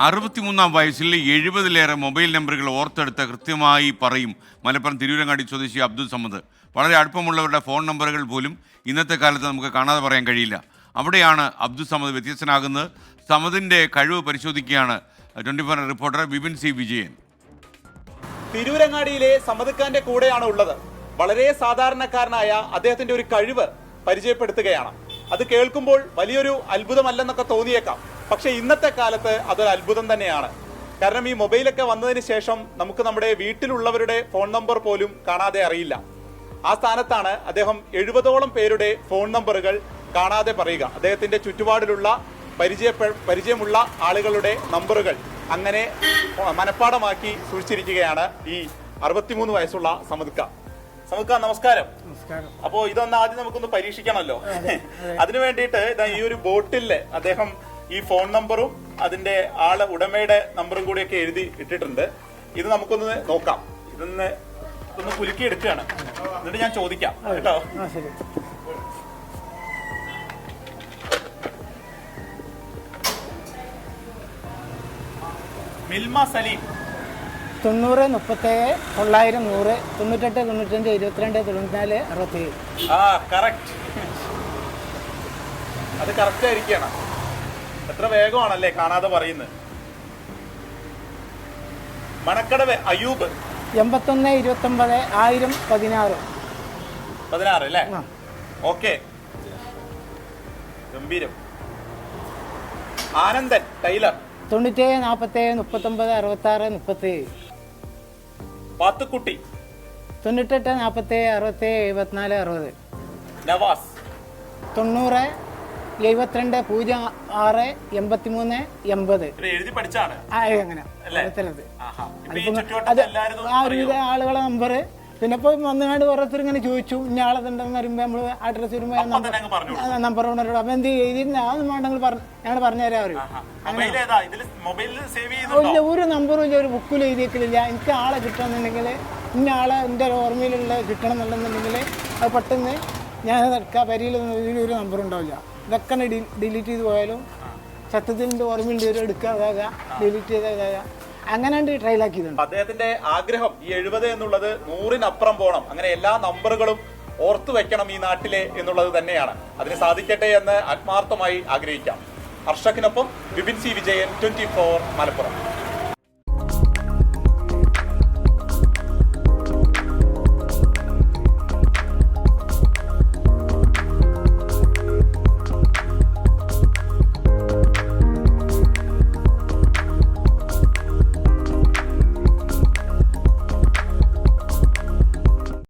63-ാം വയസ്സിൽ 70-ലേറെ മൊബൈൽ നമ്പറുകൾ ഓർത്തെടുത്ത് കൃത്യമായി പറയും മലപ്പുറം തിരൂരങ്ങാടി സ്വദേശി അബ്ദുൾ സമദ്. വളരെ അടുപ്പമുള്ളവരുടെ ഫോൺ നമ്പറുകൾ പോലും ഇന്നത്തെ കാലത്ത് നമുക്ക് കാണാതെ പറയാൻ കഴിയില്ല. അവിടെയാണ് അബ്ദുൾ സമദ് വ്യത്യസ്തനാകുന്നത്. സമദിൻ്റെ കഴിവ് പരിശോധിക്കുകയാണ് 24 റിപ്പോർട്ടർ വിപിൻ സി വിജയൻ. തിരൂരങ്ങാടിയിലെ സമദ് ഖാന്റെ കൂടെയാണ് ഉള്ളത്. വളരെ സാധാരണക്കാരനായ അദ്ദേഹത്തിന്റെ ഒരു കഴിവ് പരിചയപ്പെടുത്തുകയാണ്. അത് കേൾക്കുമ്പോൾ വലിയൊരു അത്ഭുതമല്ലെന്നൊക്കെ തോന്നിയേക്കാം, പക്ഷെ ഇന്നത്തെ കാലത്ത് അതൊരു അത്ഭുതം തന്നെയാണ്. കാരണം ഈ മൊബൈലൊക്കെ വന്നതിന് ശേഷം നമുക്ക് നമ്മുടെ വീട്ടിലുള്ളവരുടെ ഫോൺ നമ്പർ പോലും കാണാതെ അറിയില്ല. ആ സ്ഥാനത്താണ് അദ്ദേഹം 70ഓളം പേരുടെ ഫോൺ നമ്പറുകൾ കാണാതെ പറയുക. അദ്ദേഹത്തിന്റെ ചുറ്റുപാടിലുള്ള പരിചയമുള്ള ആളുകളുടെ നമ്പറുകൾ അങ്ങനെ മനഃപ്പാടമാക്കി സൂക്ഷിച്ചിരിക്കുകയാണ് ഈ 63 വയസ്സുള്ള സമദ് ഖാൻ. സമദ് ഖാൻ, നമസ്കാരം. അപ്പോ ഇതൊന്ന് ആദ്യം നമുക്കൊന്ന് പരീക്ഷിക്കണമല്ലോ. അതിനു വേണ്ടിയിട്ട് ഈ ഒരു ബോട്ടില് അദ്ദേഹം ഈ ഫോൺ നമ്പറും അതിന്റെ ഉടമയുടെ നമ്പറും കൂടിയൊക്കെ എഴുതി ഇട്ടിട്ടുണ്ട്. ഇത് നമുക്കൊന്ന് നോക്കാം. ഇതൊന്ന് കുലുക്കി എടുക്കുകയാണ്, എന്നിട്ട് ഞാൻ ചോദിക്കാം കേട്ടോ. മിൽമ സലീം 90 37 900 100 98 95 22 94 67. ആ, കറക്റ്റ്. അത് കറക്റ്റ് ആയിരിക്കണം. എത്ര വേഗമാണല്ലേ കാണാതെ പറയുന്നത്. മണക്കടവ് അയ്യൂബ് 81 29 1000 16 അല്ലേ? ഓക്കെ, ഗംഭീരം. ആനന്ദൻ ടൈലർ 97 47 39 66 37. പാത്തുക്കുട്ടി 98 47 67 74 60. നവാസ് 90 72 06 83 80. എഴുതി പഠിച്ചാണ് അങ്ങനെ അത് ആളുകളെ നമ്പർ. പിന്നെ ഇപ്പൊ വന്നുകൊണ്ട് ഓരോരുത്തർ ഇങ്ങനെ ചോദിച്ചു, ഇന്ന ആളെന്നുണ്ടെന്ന് വരുമ്പോ നമ്മള് അഡ്രസ് വരുമ്പോ നമ്പർ കൊണ്ടുവരും. അപ്പൊ എന്ത് ചെയ്തിരുന്ന വേണ്ടെങ്കിൽ ഞങ്ങൾ പറഞ്ഞുതരാം. ഇല്ല, ഒരു നമ്പറും ഇല്ല, ഒരു ബുക്കിലും എഴുതിയേക്കില്ല. എനിക്ക് ആളെ കിട്ടണമെന്നുണ്ടെങ്കിൽ ഇന്ന ആളെ എൻ്റെ ഓർമ്മയിലുള്ള കിട്ടണം എന്നുണ്ടെന്നുണ്ടെങ്കിൽ അത് പെട്ടെന്ന് ഞാൻ എടുക്കുക. പരിയിൽ ഒരു നമ്പർ ഉണ്ടാവില്ല. ഇതൊക്കെ ഡിലീറ്റ് ചെയ്ത് പോയാലും സത്യത്തിൻ്റെ ഓർമ്മയുണ്ട് ഒരു എടുക്കുക, അതാകുക, ഡിലീറ്റ് ചെയ്താകുക. അങ്ങനെ ട്രയലാക്കിയതുണ്ട്. അദ്ദേഹത്തിന്റെ ആഗ്രഹം ഈ 70 എന്നുള്ളത് 100-നപ്പുറം പോകണം, അങ്ങനെ എല്ലാ നമ്പറുകളും ഓർത്തു വെക്കണം ഈ നാട്ടിലെ എന്നുള്ളത് തന്നെയാണ്. അതിന് സാധിക്കട്ടെ എന്ന് ആത്മാർത്ഥമായി ആഗ്രഹിക്കാം. ഹർഷക്കിനൊപ്പം വിപിൻ സി വിജയൻ, 24 മലപ്പുറം.